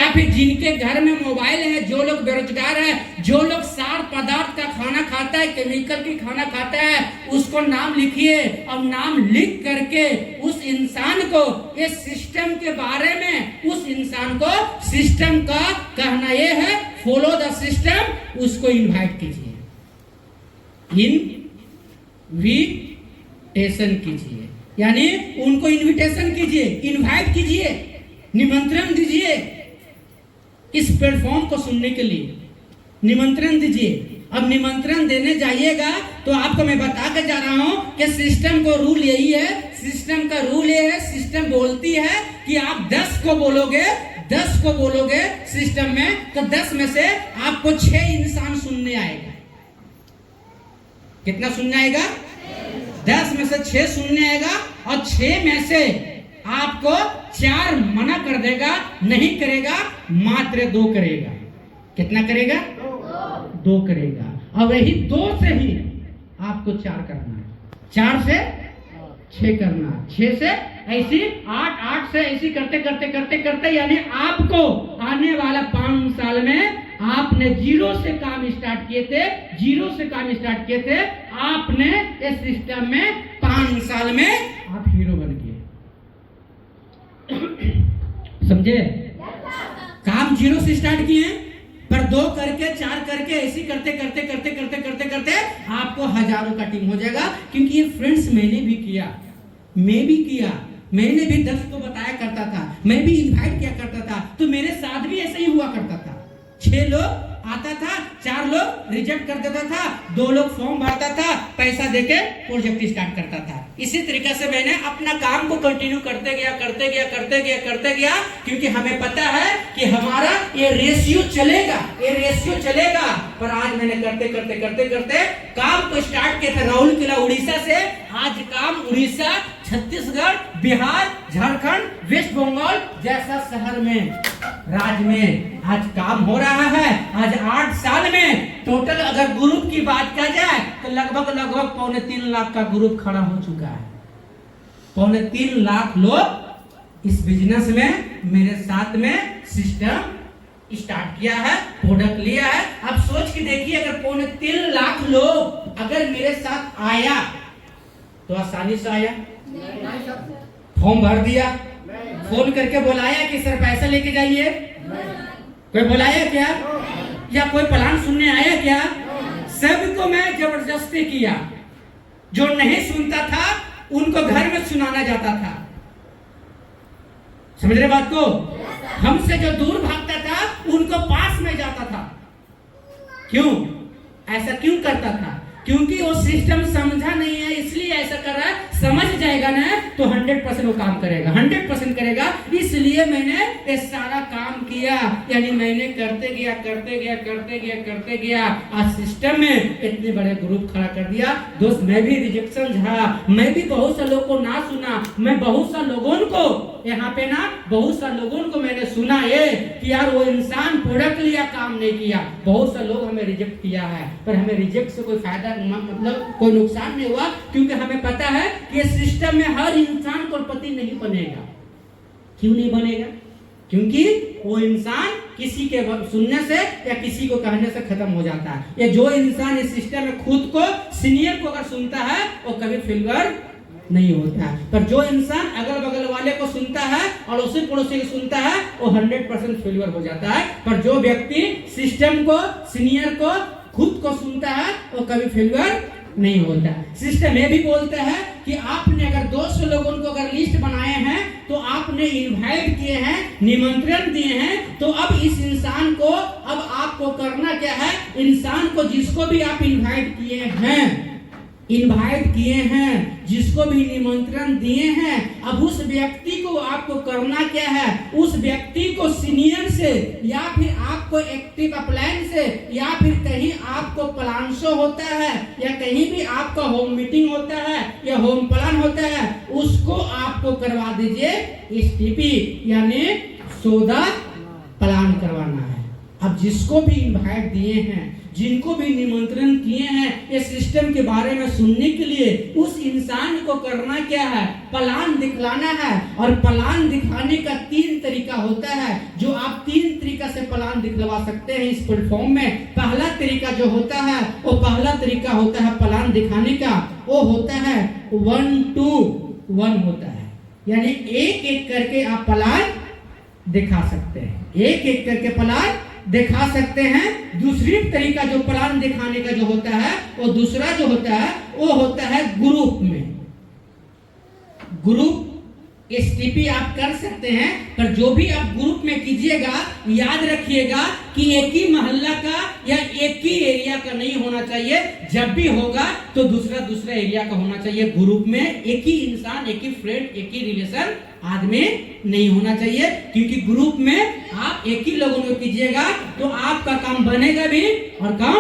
या फिर जिनके घर में मोबाइल है, जो लोग बेरोजगार है, जो लोग सार पदार्थ का खाना खाता है, केमिकल की खाना खाता है, उसको नाम लिखिए और नाम लिख करके उस इंसान को इस सिस्टम के बारे में, उस इंसान को सिस्टम का कहना यह है फॉलो द सिस्टम, उसको इनवाइट कीजिए, इनविटेशन कीजिए, यानी उनको इनविटेशन कीजिए, इनवाइट कीजिए, निमंत्रण दीजिए इस प्लेटफॉर्म को सुनने के लिए, निमंत्रण दीजिए। अब निमंत्रण देने जाइएगा तो आपको मैं बता के जा रहा हूं कि सिस्टम को रूल यही है, सिस्टम का रूल ये है, सिस्टम बोलती है कि आप 10 को बोलोगे सिस्टम में, तो 10 में से आपको 6 इंसान सुनने आएगा। कितना सुनने आएगा? 10 में से 6 सुनने आएगा और 6 में से आपको 4 मना कर देगा, नहीं करेगा, मात्र 2 करेगा। कितना करेगा? 2 करेगा। और वही 2 से ही आपको 4 करना है, 4 से 6 करना, 6 से ऐसी 8, 8 से ऐसी करते यानी आपको आने वाला 5 साल में आपने 0 से काम स्टार्ट किए थे, आपने इस सिस्टम में 5 साल में आप हीरो बन गए। समझे? काम 0 से स्टार्ट किए, पर 2 करके 4 करके ऐसी करते आपको हजारों का टीम हो जाएगा। क्योंकि ये फ्रेंड्स मैंने भी किया, मैंने भी 10 को बताया करता था, मैं भी इनवाइट किया करता था, तो मेरे साथ भी ऐसा ही हुआ करता था। 6 लोग आता था, 4 लोग रिजेक्ट कर देता था, 2 लोग फॉर्म भरता था, पैसा देके प्रोजेक्ट स्टार्ट करता था। इसी तरीके से मैंने अपना काम को कंटिन्यू करते गया, क्योंकि हमें पता है कि हमारा ये रेशियो चलेगा। पर आज मैंने करते काम को स्टार्ट किया था राउरकेला उड़ीसा से, आज काम उड़ीसा, छत्तीसगढ़, बिहार, झारखंड, वेस्ट बंगाल जैसा शहर में, राज्य में आज काम हो रहा है। आज 8 साल में टोटल अगर ग्रुप की बात किया जाए तो लगभग 3.25 लाख का ग्रुप खड़ा हो चुका है। 3.25 लाख लोग इस बिजनेस में मेरे साथ में सिस्टम स्टार्ट किया है, प्रोडक्ट लिया है। अब सोच के देखिए, अगर 3.25 लाख लोग अगर मेरे साथ आया तो आसानी से आया, फॉर्म भर दिया, फोन करके बुलाया कि सर पैसा लेके जाइए, कोई बुलाया क्या? या कोई प्लान सुनने आया क्या? सबको मैं जबरदस्ती किया। जो नहीं सुनता था उनको घर में सुनाना जाता था। समझ रहे बात को? हमसे जो दूर भागता था उनको पास में जाता था। क्यों ऐसा क्यों करता था? क्योंकि वो सिस्टम समझा नहीं है, इसलिए ऐसा कर रहा है। समझ जाएगा ना तो 100% वो काम करेगा, 100% करेगा। इसलिए मैंने ये सारा काम किया, यानी मैंने करते गया। आज सिस्टम में इतने बड़े ग्रुप खड़ा कर दिया। दोस्त, मैं भी रिजेक्शन झा, मैं भी बहुत से लोगों को ना सुना, मैं बहुत सा लोगों को यहाँ पे ना बहुत सा लोगों को मैंने सुना ये कि यार वो इंसान प्रोडक्ट लिया, काम नहीं किया। बहुत सा लोग हमें रिजेक्ट किया है, पर हमें रिजेक्ट से कोई फायदा मतलब कोई नुकसान नहीं हुआ, क्योंकि हमें पता है कि सिस्टम में हर इंसान करोड़पति नहीं बनेगा। क्यों नहीं बनेगा? क्योंकि वो इंसान किसी के सुनने से या किसी को कहने से खत्म हो जाता है। ये जो इंसान इस सिस्टम में खुद को सीनियर को अगर सुनता है वो कभी फेलियर नहीं होता है। पर जो इंसान अगल बगल वाले को सुनता है और उसी पड़ोसी को सुनता है वो 100% फेलियर हो जाता है। पर जो व्यक्ति सिस्टम को, सीनियर को, खुद को सुनता है वो कभी फेलियर नहीं होता। सिस्टम ये भी बोलता है कि आपने अगर 200 लोगों को अगर लिस्ट बनाए हैं तो आपने इनवाइट किए हैं, निमंत्रण दिए हैं, तो अब इस इंसान को, अब आपको करना क्या है? इंसान को जिसको भी आप इनवाइट किए हैं, जिसको भी निमंत्रण दिए हैं, अब उस व्यक्ति को आपको करना क्या है? उस व्यक्ति को सीनियर से या फिर आपको एक्टिव अपलाइन से या फिर कहीं आपको प्लान शो होता है या कहीं भी आपका होम मीटिंग होता है या होम प्लान होता है, उसको आपको करवा दीजिए STP, यानी सौदा प्लान करवाना है। अब जिसको भी इनवाइट दिए हैं, जिनको भी निमंत्रण किए हैं इस सिस्टम के बारे में सुनने के लिए, उस इंसान को करना क्या है? प्लान दिखलाना है। और प्लान दिखाने का 3 तरीका होता है, जो आप 3 तरीका से प्लान दिखलवा सकते हैं इस प्लेटफॉर्म में। पहला तरीका जो होता है वो पहला तरीका होता है प्लान दिखाने का, वो होता है 1 to 1 होता है, यानी एक एक करके आप प्लान दिखा सकते हैं, एक एक करके प्लान दिखा सकते हैं। दूसरी तरीका जो प्लान दिखाने का जो होता है वो दूसरा जो होता है वो होता है ग्रुप में। ग्रुप एसटीपी आप कर सकते हैं, पर जो भी आप ग्रुप में कीजिएगा याद रखिएगा कि एक ही मोहल्ला का या एक ही एरिया का नहीं होना चाहिए। जब भी होगा तो दूसरा एरिया का होना चाहिए। ग्रुप में एक ही इंसान, एक ही फ्रेंड, एक ही रिलेशन आदमी नहीं होना चाहिए, क्योंकि ग्रुप में आप एक ही लोगों को कीजिएगा तो आपका काम बनेगा भी और काम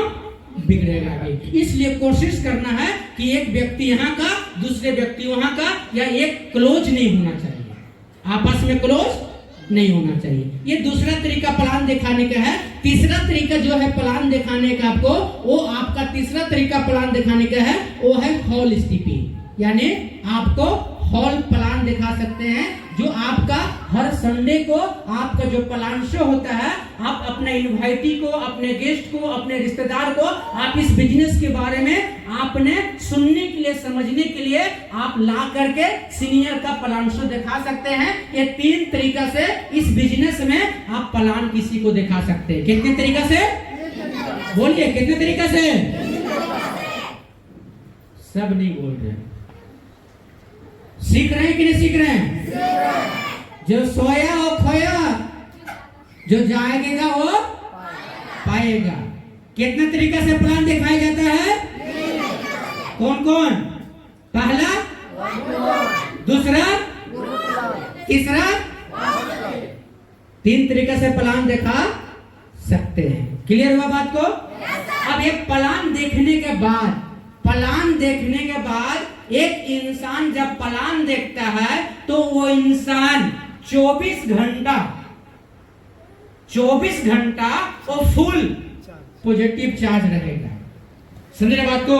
बिगड़ेगा भी। इसलिए कोशिश करना है कि एक व्यक्ति यहाँ का दूसरे व्यक्ति वहां का, या एक क्लोज नहीं होना चाहिए, आपस में क्लोज नहीं होना चाहिए। ये दूसरा तरीका प्लान दिखाने का है। तीसरा तरीका जो है प्लान दिखाने का आपको, वो आपका तीसरा तरीका प्लान दिखाने का है वो है हॉल एसटीपी, यानी आपको हॉल प्लान दिखा सकते हैं। जो आपका हर संडे को आपका जो प्लान शो होता है, आप अपने इनवाइटी को, अपने गेस्ट को, अपने रिश्तेदार को आप इस बिजनेस के बारे में आपने सुनने के लिए, समझने के लिए आप ला करके सीनियर का प्लान शो दिखा सकते हैं। ये 3 तरीका से इस बिजनेस में आप प्लान किसी को दिखा सकते हैं। कितने तरीका से बोलिए, कितने तरीका से? सब नहीं बोल रहे, सीख रहे हैं कि नहीं सीख रहे हैं? जो सोया वो खोया, जो जाएगा वो पाएगा। कितने तरीके से प्लान दिखाया जाता है? कौन कौन? पहला, दूसरा, तीसरा, 3 तरीके से प्लान दिखा सकते हैं। क्लियर हुआ बात को? अब एक प्लान देखने के बाद, प्लान देखने के बाद एक इंसान जब प्लान देखता है तो वो इंसान 24 घंटा वो फुल पॉजिटिव चार्ज रहेगा। समझे बात को?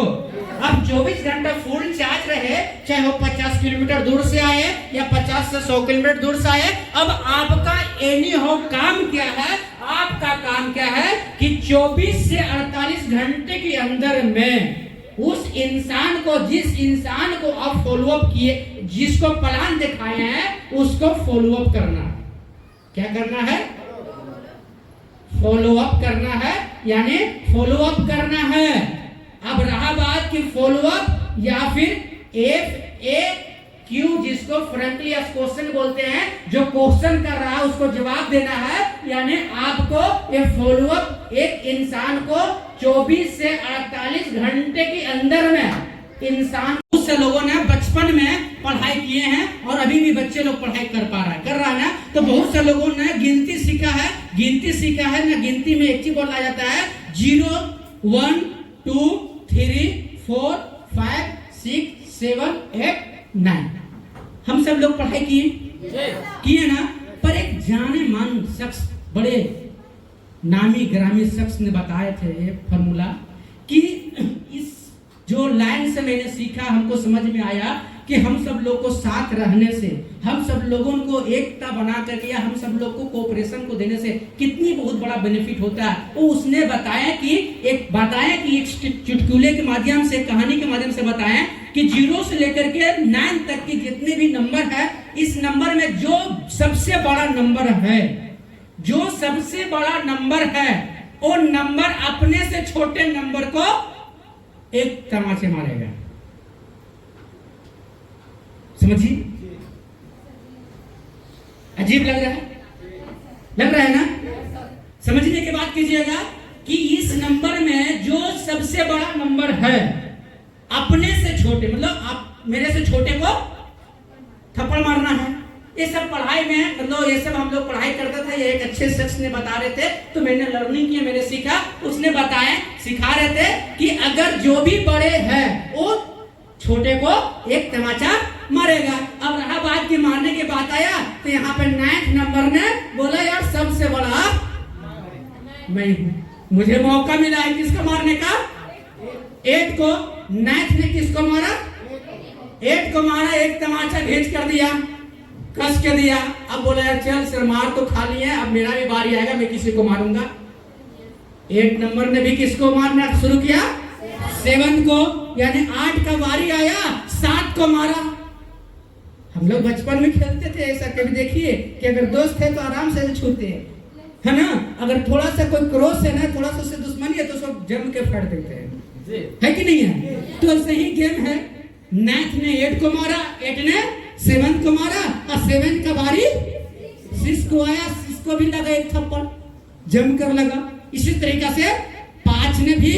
अब 24 घंटा फुल चार्ज रहे, चाहे वो 50 किलोमीटर दूर से आए या 50 से 100 किलोमीटर दूर से आए। अब आपका एनी हो काम क्या है? आपका काम क्या है कि 24 से 48 घंटे के अंदर में उस इंसान को, जिस इंसान को आप फॉलोअप किए, जिसको प्लान दिखाए हैं, उसको फॉलोअप करना है। क्या करना है? फॉलोअप करना है, यानी फॉलोअप करना है। अब रहा बात कि फॉलोअप या फिर FAQ, जिसको फ्रेंकली क्वेश्चन बोलते हैं, जो क्वेश्चन कर रहा है उसको जवाब देना है। यानी आपको ये फॉलोअप एक इंसान को 24 से 48 घंटे के अंदर में इंसान, बहुत से लोगों ने बचपन में पढ़ाई किए हैं और अभी भी बच्चे लोग पढ़ाई कर रहा है ना, तो बहुत से लोगों ने गिनती सीखा है ना। गिनती में एक चीज बोला जाता है 0 1 2 3 4 5 6 7 8 9। हम सब लोग पढ़ाई किए ना, पर एक जाने मान शख्स, बड़े नामी ग्रामी शख्स ने बताए थे एक फॉर्मूला कि इस जो लाइन से मैंने सीखा, हमको समझ में आया कि हम सब लोग को साथ रहने से, हम सब लोगों को एकता बना करके, या हम सब लोग को कोऑपरेशन को देने से कितनी बहुत बड़ा बेनिफिट होता है। वो उसने बताया कि एक चुटकुले के माध्यम से, कहानी के माध्यम से बताया कि 0 से लेकर के 9 तक के जितने भी नंबर है, इस नंबर में जो सबसे बड़ा नंबर है, वो नंबर अपने से छोटे नंबर को एक तमाचे मारेगा। समझिए, अजीब लग रहा है ना? समझने की बात कीजिएगा कि इस नंबर में जो सबसे बड़ा नंबर है, अपने से छोटे, मतलब आप मेरे से छोटे को थप्पड़ मारना है। ये सब पढ़ाई में, मतलब ये सब हम लोग पढ़ाई करते थे। ये एक अच्छे शख्स ने बता रहे थे, तो मैंने लर्निंग किया, मैंने सीखा। उसने बताया, सिखा रहे थे कि अगर जो भी बड़े हैं वो छोटे को एक तमाचा मारेगा। अब रहा बात की मारने की बात आया, तो यहाँ पे 9 नंबर ने बोला यार सबसे बड़ा मैं हूँ, मुझे मौका मिला है किसको मारने का? 8 को। 9 ने किसको मारा? 8 को मारा, एक तमाचा भेज कर दिया। कस के दिया। अब बोला यार चल सर मार तो खा लिए, अब मेरा भी बारी आएगा, मैं किसी को मारूंगा। 8 नंबर ने भी किसको मारना शुरू किया? 7 को, यानी 8 का बारी आया, 7 को मारा। हम लोग बचपन में खेलते थे ऐसा, कभी देखिए कि अगर दोस्त है तो आराम से छूते हैं, है ना। अगर थोड़ा सा कोई क्रॉस है ना, थोड़ा सा उससे दुश्मनी है तो सब जम के फाड़ देते हैं, है कि नहीं है? तो ऐसे ही गेम है। 9 ने 8 को मारा, 8 ने 7 को मारा, और 7 का बारी 6 को आया, 6 को भी लगा एक थप्पड़, जम कर लगा। इसी तरीका से 5 ने भी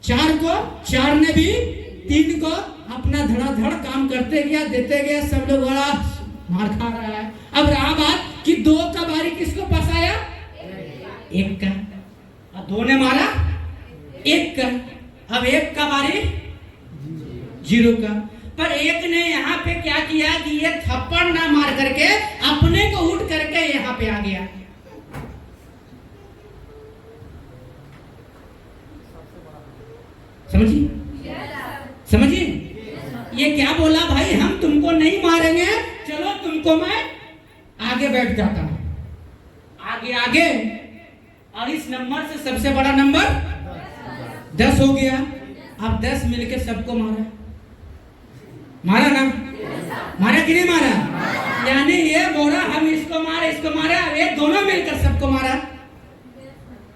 4 को, 4 ने भी 3 को, अपना धड़ाधड़ काम करते गया, देते गया, सब लोग बड़ा मार खा रहा है। अब रहा बात कि 2 का बारी किसको फंसाया? 1 का। अब 2 ने मारा 1 का, अब 1 का बारी 0 का। पर 1 ने यहाँ पे क्या किया कि ये थप्पड़ ना मार करके अपने को उठ करके यहाँ पे आ गया। समझिए, समझिए, ये क्या बोला भाई, हम तुमको नहीं मारेंगे, चलो तुमको मैं आगे बैठ जाता हूं, आगे आगे। और इस नंबर से सबसे बड़ा नंबर 10 हो गया। अब 10 मिलके सबको मारा, मारा ना, मारा कि नहीं मारा? यानी ये बोला हम इसको मारे, इसको मारा, ये दोनों मिलकर सबको मारा।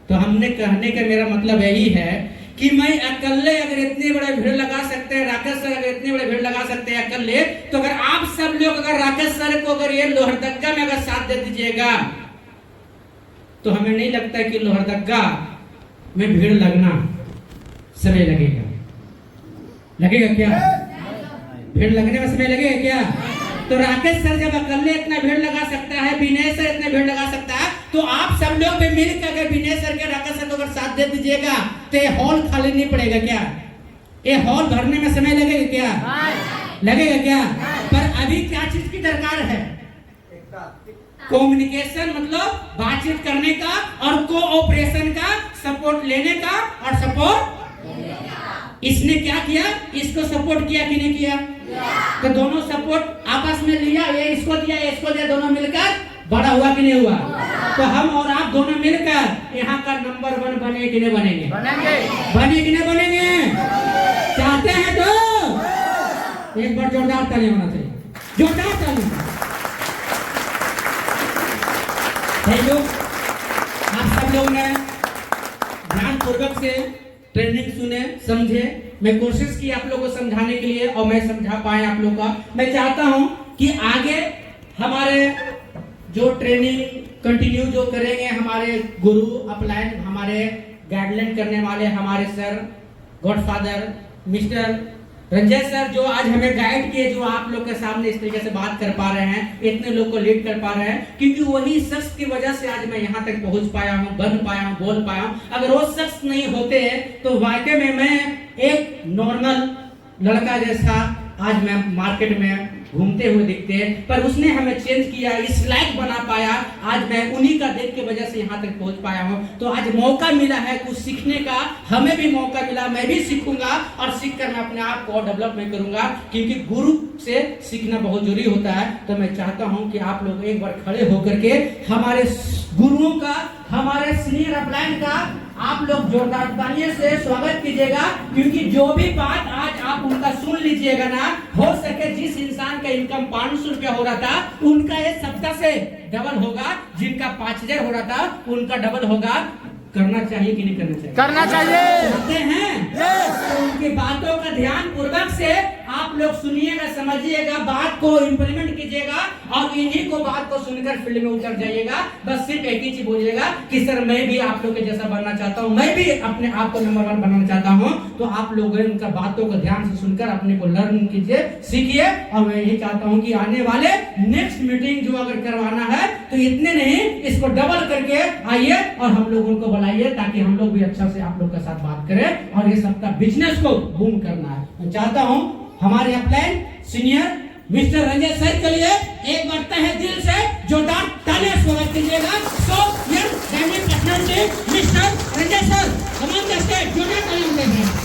तो हमने कहने का मेरा मतलब यही है कि मैं अकेले अगर इतने बड़े भीड़ लगा सकते हैं, राकेश सर अगर इतने बड़े भीड़ लगा सकते हैं अकेले, तो अगर आप सब लोग अगर राकेश सर को अगर ये लोहरदगा में अगर साथ दे दीजिएगा, तो हमें नहीं लगता कि लोहरदगा में भीड़ लगना समय लगेगा। लगेगा क्या? भीड़ लगने में समय लगेगा क्या? तो राकेश सर जब अकेले इतना भीड़ लगा सकता है, विनय सर इतना भीड़ लगा सकता है, तो आप सब लोग भी मिलकर अगर विनय सर के, राकेश सर को अगर साथ दे दीजिएगा, तो ये हॉल खाली नहीं पड़ेगा क्या? ये हॉल भरने में समय लगेगा क्या? लगेगा क्या? पर अभी क्या चीज की दरकार है? कम्युनिकेशन, मतलब बातचीत करने का, और कोऑपरेशन का, सपोर्ट लेने का और सपोर्ट। इसने क्या किया? इसको सपोर्ट किया कि नहीं किया? तो दोनों सपोर्ट आपस में लिया, ये इसको दिया, ये इसको दिया, दोनों मिलकर बड़ा हुआ कि नहीं हुआ? तो हम और आप दोनों मिलकर यहाँ का नंबर 1 बने कि नहीं बनेंगे? बने कि नहीं बनेंगे? चाहते हैं तो एक बार जोरदार ताली होना चाहिए, जोरदार ताली। आप सब लोग ने ध्यान पूर्वक से ट्रेनिंग सुने, समझे। मैं कोशिश की आप लोगों को समझाने के लिए, और मैं समझा पाए आप लोगों का। मैं चाहता हूं कि आगे हमारे जो ट्रेनिंग कंटिन्यू जो करेंगे, हमारे गुरु अपलाइन, हमारे गाइडलाइन करने वाले हमारे sir godfather mister Ranjay sir, जो आज हमें गाइड किए, जो आप लोग के सामने इस तरीके से बात कर पा रहे हैं, इतने लोग को लीड कर पा रहे हैं, क्योंकि वही शख्स की वजह से आज मैं यहाँ तक पहुंच पाया हूँ, बन पाया हूँ, बोल पाया हूँ। अगर वो शख्स नहीं होते तो वाकई में मैं एक नॉर्मल लड़का जैसा आज मैं मार्केट में घूमते हुए दिखते हैं, पर उसने हमें चेंज किया, इस लायक बना पाया। आज मैं उन्हीं का देख के वजह से यहाँ तक पहुँच पाया हूँ। तो आज मौका मिला है कुछ सीखने का, हमें भी मौका मिला, मैं भी सीखूंगा, और सीख कर मैं अपने आप को डेवलप में करूंगा, क्योंकि गुरु से सीखना बहुत जरूरी होता है। तो मैं चाहता हूँ कि आप लोग एक बार खड़े होकर के हमारे गुरुओं का, हमारे सीनियर अपलाइन का आप लोग जोरदार तालियों से स्वागत कीजिएगा, क्योंकि जो भी बात आज आप उनका सुन लीजिएगा ना, हो सके जिस इंसान का इनकम 500 रुपया हो रहा था, उनका ये 70 से डबल होगा, जिनका 5000 हो रहा था उनका डबल होगा। करना चाहिए कि नहीं करना चाहिए? करना चाहिए। करते हैं। तो उनकी बातों का ध्यान पूर्वक से आप लोग सुनिएगा, समझिएगा, बात को इम्प्लीमेंट कीजिएगा, और इन्हीं को बात को सुनकर फील्ड में उतर जाइएगा। बस सिर्फ एक ही चीज बोलिएगा कि सर मैं भी आप लोग के जैसा बनना चाहता हूँ, मैं भी अपने आप को नंबर 1 बनाना चाहता हूँ। तो आप लोग उनका बातों को ध्यान से सुनकर अपने को लर्न कीजिए, सीखिए। और मैं यही चाहता हूँ कि आने वाले नेक्स्ट मीटिंग जो अगर करवाना है तो इतने नहीं, इसको डबल करके आइए और हम लोग उनको बुलाइए, ताकि हम लोग भी अच्छा से आप लोग के साथ बात करें, और ये सबका बिजनेस को बूम करना है। मैं चाहता हूँ हमारे upline senior mister Ranjay sir के लिए एक बार तहे दिल से जोरदार तालियां स्वागत कीजिएगा। So yes diamond personality mister Ranjay sir, come on the stage, जोरदार तालियां दीजिए।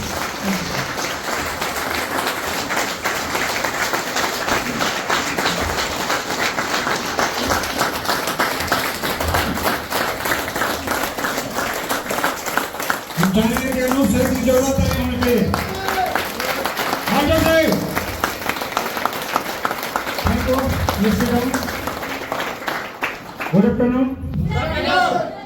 हम चाहेंगे कि अनूप सर की जरूरत है होनी चाहिए। आगे से थैंक यू। Good afternoon.